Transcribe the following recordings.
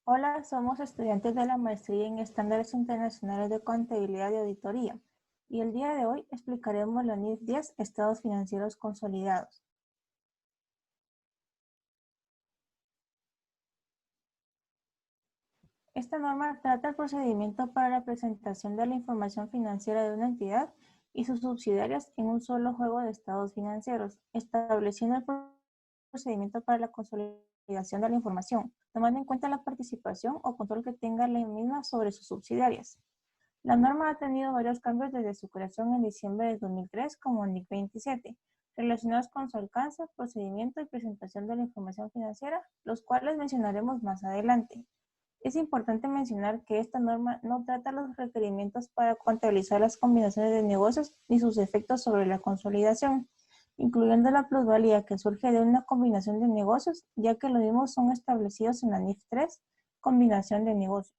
Hola, somos estudiantes de la maestría en Estándares Internacionales de Contabilidad y Auditoría, y el día de hoy explicaremos la NIF 10, Estados Financieros Consolidados. Esta norma trata el procedimiento para la presentación de la información financiera de una entidad y sus subsidiarias en un solo juego de estados financieros, estableciendo el procedimiento para la consolidación de la información, tomando en cuenta la participación o control que tenga la misma sobre sus subsidiarias. La norma ha tenido varios cambios desde su creación en diciembre de 2003 como NIC 27, relacionados con su alcance, procedimiento y presentación de la información financiera, los cuales mencionaremos más adelante. Es importante mencionar que esta norma no trata los requerimientos para contabilizar las combinaciones de negocios ni sus efectos sobre la consolidación, incluyendo la plusvalía que surge de una combinación de negocios, ya que los mismos son establecidos en la NIF 3, combinación de negocios.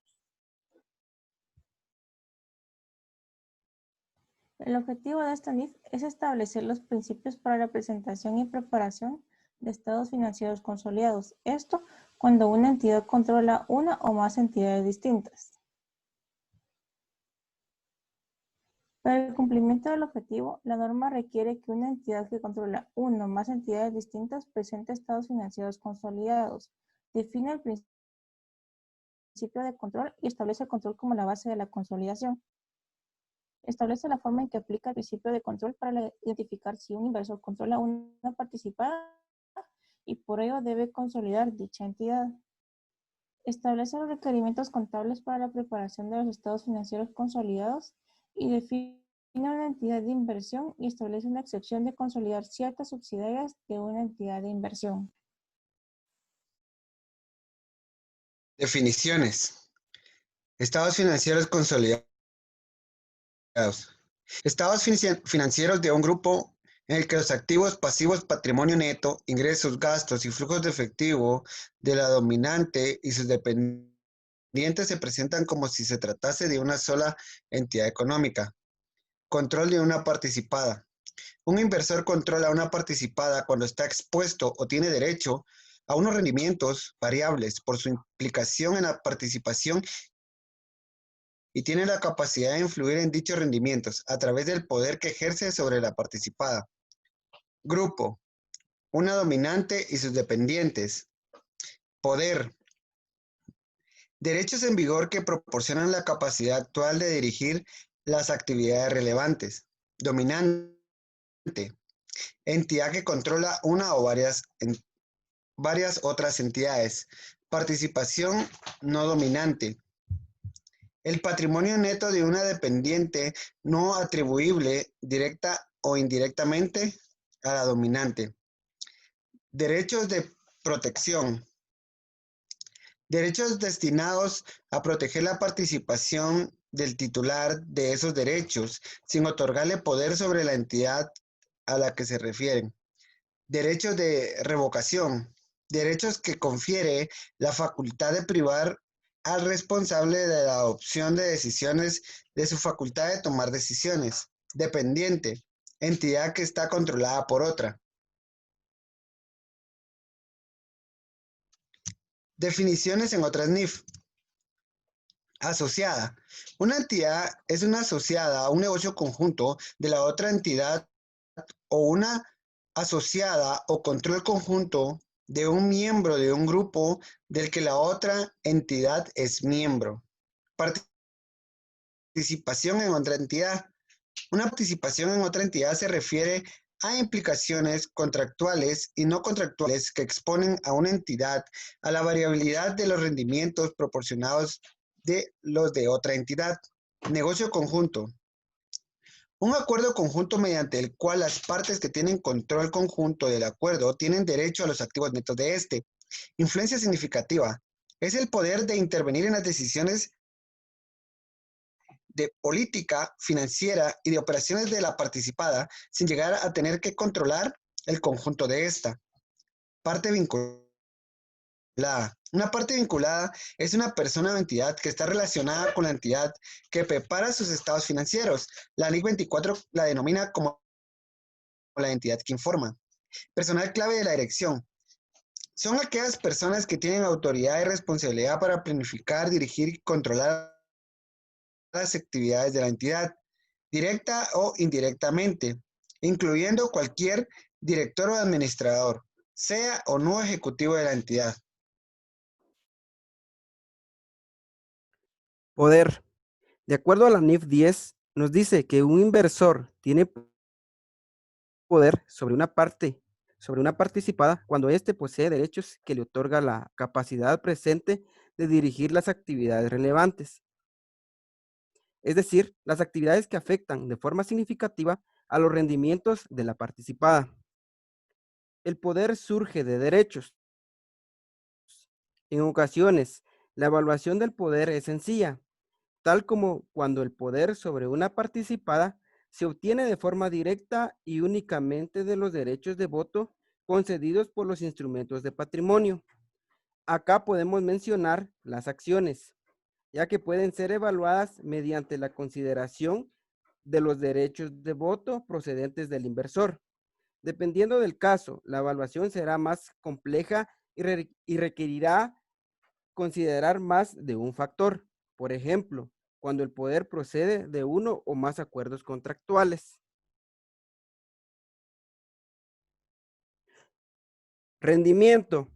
El objetivo de esta NIF es establecer los principios para la presentación y preparación de estados financieros consolidados. Esto cuando una entidad controla una o más entidades distintas. Para el cumplimiento del objetivo, la norma requiere que una entidad que controla una o más entidades distintas presente estados financieros consolidados, define el principio de control y establece el control como la base de la consolidación. Establece la forma en que aplica el principio de control para identificar si un inversor controla una participada y por ello debe consolidar dicha entidad. Establece los requerimientos contables para la preparación de los estados financieros consolidados y define una entidad de inversión y establece una excepción de consolidar ciertas subsidiarias de una entidad de inversión. Definiciones. Estados financieros consolidados. Estados financieros de un grupo en el que los activos, pasivos, patrimonio neto, ingresos, gastos y flujos de efectivo de la dominante y sus dependientes se presentan como si se tratase de una sola entidad económica. Control de una participada. Un inversor controla una participada cuando está expuesto o tiene derecho a unos rendimientos variables por su implicación en la participación y tiene la capacidad de influir en dichos rendimientos a través del poder que ejerce sobre la participada. Grupo. Una dominante y sus dependientes. Poder. Derechos en vigor que proporcionan la capacidad actual de dirigir las actividades relevantes. Dominante. Entidad que controla una o varias otras entidades. Participación no dominante. El patrimonio neto de una dependiente no atribuible directa o indirectamente a la dominante. Derechos de protección. Derechos destinados a proteger la participación del titular de esos derechos sin otorgarle poder sobre la entidad a la que se refieren. Derechos de revocación. Derechos que confiere la facultad de privar al responsable de la adopción de decisiones de su facultad de tomar decisiones. Dependiente. Entidad que está controlada por otra. Definiciones en otras NIF. Asociada. Una entidad es una asociada a un negocio conjunto de la otra entidad o una asociada o control conjunto de un miembro de un grupo del que la otra entidad es miembro. Participación en otra entidad. Una participación en otra entidad se refiere a implicaciones contractuales y no contractuales que exponen a una entidad a la variabilidad de los rendimientos proporcionados de los de otra entidad. Negocio conjunto. Un acuerdo conjunto mediante el cual las partes que tienen control conjunto del acuerdo tienen derecho a los activos netos de este. Influencia significativa. Es el poder de intervenir en las decisiones de política financiera y de operaciones de la participada sin llegar a tener que controlar el conjunto de esta. Parte vinculada. Una parte vinculada es una persona o entidad que está relacionada con la entidad que prepara sus estados financieros. La Ley 24 la denomina como la entidad que informa. Personal clave de la dirección. Son aquellas personas que tienen autoridad y responsabilidad para planificar, dirigir y controlar las actividades de la entidad, directa o indirectamente, incluyendo cualquier director o administrador, sea o no ejecutivo de la entidad. Poder. De acuerdo a la NIF 10, nos dice que un inversor tiene poder sobre una participada cuando éste posee derechos que le otorga la capacidad presente de dirigir las actividades relevantes, es decir, las actividades que afectan de forma significativa a los rendimientos de la participada. El poder surge de derechos. En ocasiones, la evaluación del poder es sencilla, tal como cuando el poder sobre una participada se obtiene de forma directa y únicamente de los derechos de voto concedidos por los instrumentos de patrimonio. Acá podemos mencionar las acciones, ya que pueden ser evaluadas mediante la consideración de los derechos de voto procedentes del inversor. Dependiendo del caso, la evaluación será más compleja y requerirá considerar más de un factor. Por ejemplo, cuando el poder procede de uno o más acuerdos contractuales. Rendimiento.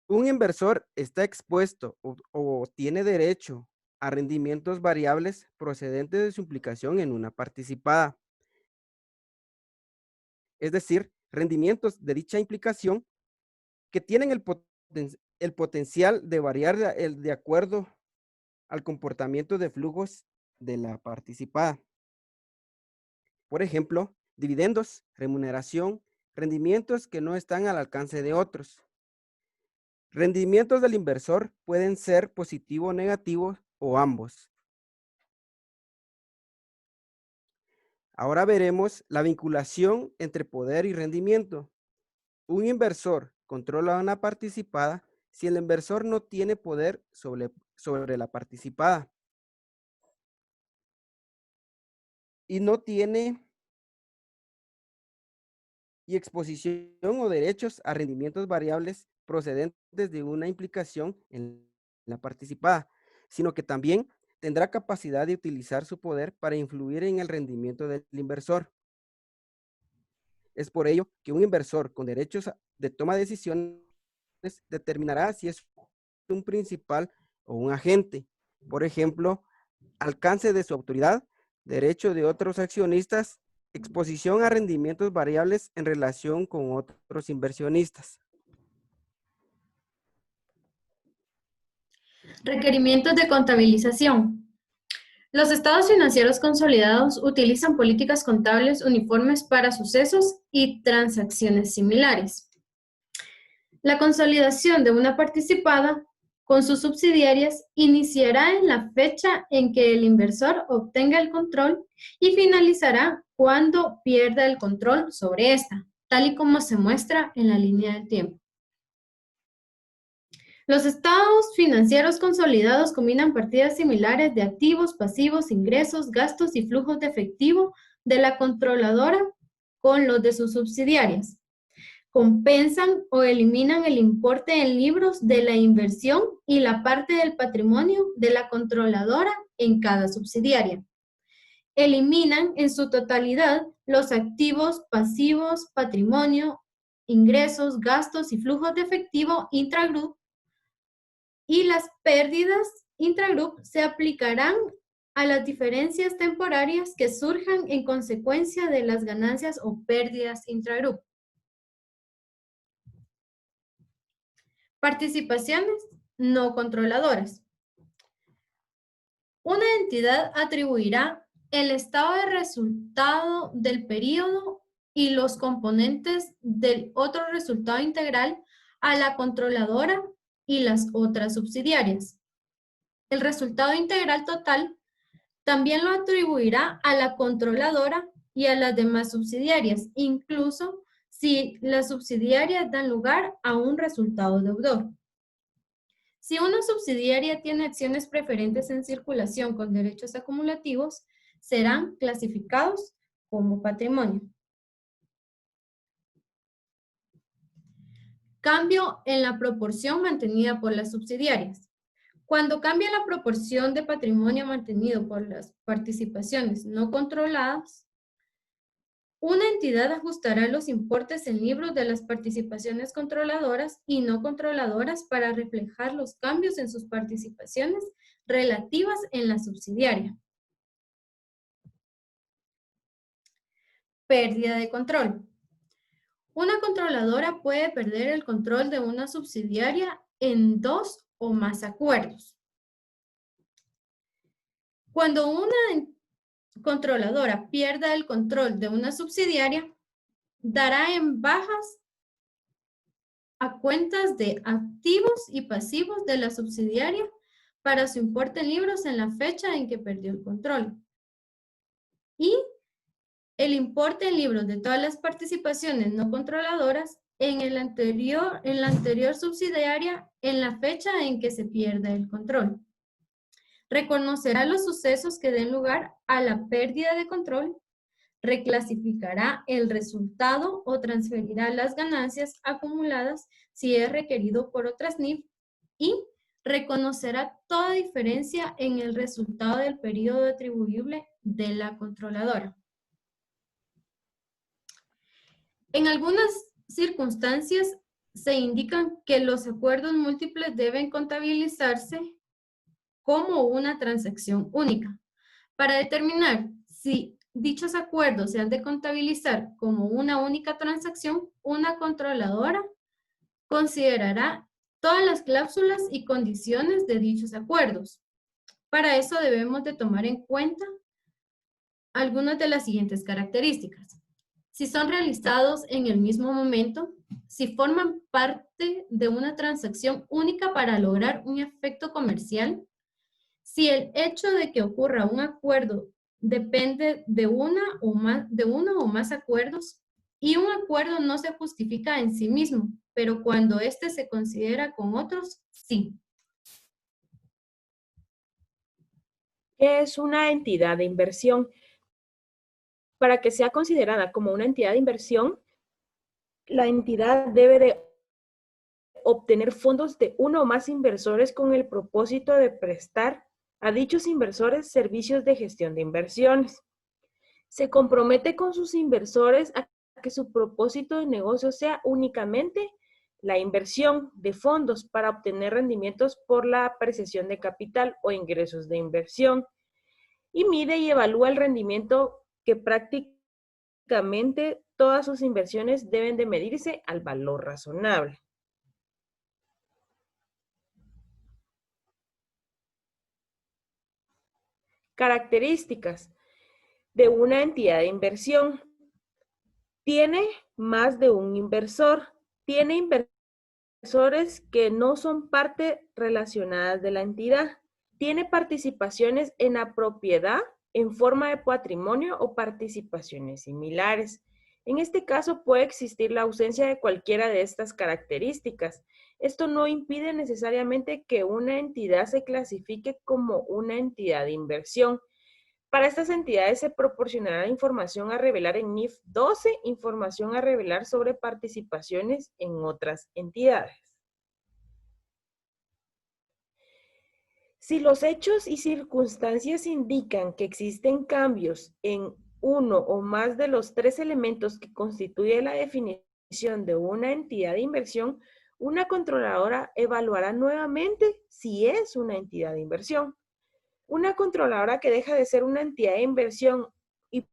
Un inversor está expuesto o tiene derecho a rendimientos variables procedentes de su implicación en una participada. Es decir, rendimientos de dicha implicación que tienen el potencial de variar de acuerdo al comportamiento de flujos de la participada. Por ejemplo, dividendos, remuneración, rendimientos que no están al alcance de otros. Rendimientos del inversor pueden ser positivos, negativos o ambos. Ahora veremos la vinculación entre poder y rendimiento. Un inversor controla a una participada si el inversor no tiene poder sobre la participada y no tiene exposición o derechos a rendimientos variables procedentes de una implicación en la participada, sino que también tendrá capacidad de utilizar su poder para influir en el rendimiento del inversor. Es por ello que un inversor con derechos de toma de decisiones determinará si es un principal o un agente. Por ejemplo, alcance de su autoridad, derecho de otros accionistas, exposición a rendimientos variables en relación con otros inversionistas. Requerimientos de contabilización. Los estados financieros consolidados utilizan políticas contables uniformes para sucesos y transacciones similares. La consolidación de una participada con sus subsidiarias iniciará en la fecha en que el inversor obtenga el control y finalizará cuando pierda el control sobre esta, tal y como se muestra en la línea del tiempo. Los estados financieros consolidados combinan partidas similares de activos, pasivos, ingresos, gastos y flujos de efectivo de la controladora con los de sus subsidiarias. Compensan o eliminan el importe en libros de la inversión y la parte del patrimonio de la controladora en cada subsidiaria. Eliminan en su totalidad los activos, pasivos, patrimonio, ingresos, gastos y flujos de efectivo intragroup, y las pérdidas intragroup se aplicarán a las diferencias temporarias que surjan en consecuencia de las ganancias o pérdidas intragroup. Participaciones no controladoras. Una entidad atribuirá el estado de resultado del periodo y los componentes del otro resultado integral a la controladora y las otras subsidiarias. El resultado integral total también lo atribuirá a la controladora y a las demás subsidiarias, incluso si las subsidiarias dan lugar a un resultado deudor. Si una subsidiaria tiene acciones preferentes en circulación con derechos acumulativos, serán clasificados como patrimonio. Cambio en la proporción mantenida por las subsidiarias. Cuando cambia la proporción de patrimonio mantenido por las participaciones no controladas, una entidad ajustará los importes en libros de las participaciones controladoras y no controladoras para reflejar los cambios en sus participaciones relativas en la subsidiaria. Pérdida de control. Una controladora puede perder el control de una subsidiaria en 2 o más acuerdos. Cuando una controladora pierda el control de una subsidiaria, dará en bajas a cuentas de activos y pasivos de la subsidiaria para su importe en libros en la fecha en que perdió el control. Y el importe en libros de todas las participaciones no controladoras en la anterior subsidiaria en la fecha en que se pierda el control. Reconocerá los sucesos que den lugar a la pérdida de control, reclasificará el resultado o transferirá las ganancias acumuladas si es requerido por otras NIF y reconocerá toda diferencia en el resultado del periodo atribuible de la controladora. En algunas circunstancias se indican que los acuerdos múltiples deben contabilizarse como una transacción única. Para determinar si dichos acuerdos se han de contabilizar como una única transacción, una controladora considerará todas las cláusulas y condiciones de dichos acuerdos. Para eso debemos de tomar en cuenta algunas de las siguientes características. Si son realizados en el mismo momento, si forman parte de una transacción única para lograr un efecto comercial, si el hecho de que ocurra un acuerdo depende de uno o más acuerdos y un acuerdo no se justifica en sí mismo, pero cuando éste se considera con otros, sí. ¿Qué es una entidad de inversión? Para que sea considerada como una entidad de inversión, la entidad debe de obtener fondos de uno o más inversores con el propósito de prestar a dichos inversores servicios de gestión de inversiones. Se compromete con sus inversores a que su propósito de negocio sea únicamente la inversión de fondos para obtener rendimientos por la apreciación de capital o ingresos de inversión y mide y evalúa el rendimiento que prácticamente todas sus inversiones deben de medirse al valor razonable. Características de una entidad de inversión. Tiene más de un inversor. Tiene inversores que no son parte relacionadas de la entidad. Tiene participaciones en la propiedad en forma de patrimonio o participaciones similares. En este caso puede existir la ausencia de cualquiera de estas características. Esto no impide necesariamente que una entidad se clasifique como una entidad de inversión. Para estas entidades se proporcionará información a revelar en NIF 12, información a revelar sobre participaciones en otras entidades. Si los hechos y circunstancias indican que existen cambios en uno o más de los 3 elementos que constituye la definición de una entidad de inversión, una controladora evaluará nuevamente si es una entidad de inversión. Una controladora que deja de ser una entidad de inversión y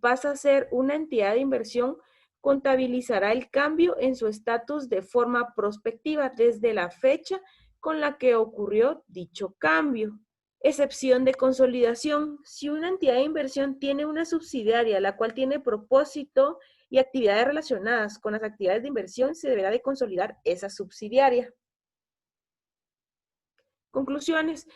pasa a ser una entidad de inversión contabilizará el cambio en su estatus de forma prospectiva desde la fecha con la que ocurrió dicho cambio. Excepción de consolidación. Si una entidad de inversión tiene una subsidiaria la cual tiene propósito y actividades relacionadas con las actividades de inversión, se deberá de consolidar esa subsidiaria. Conclusiones.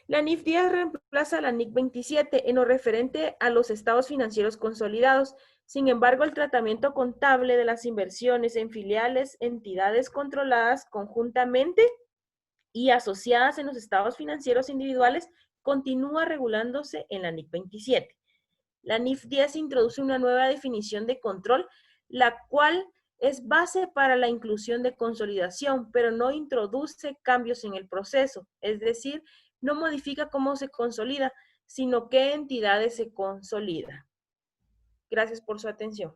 La NIF 10 reemplaza a la NIC 27 en lo referente a los estados financieros consolidados. Sin embargo, el tratamiento contable de las inversiones en filiales, entidades controladas conjuntamente y asociadas en los estados financieros individuales continúa regulándose en la NIC 27. La NIF 10 introduce una nueva definición de control, la cual Es base para la inclusión de consolidación, pero no introduce cambios en el proceso, es decir, no modifica cómo se consolida, sino qué entidades se consolidan. Gracias por su atención.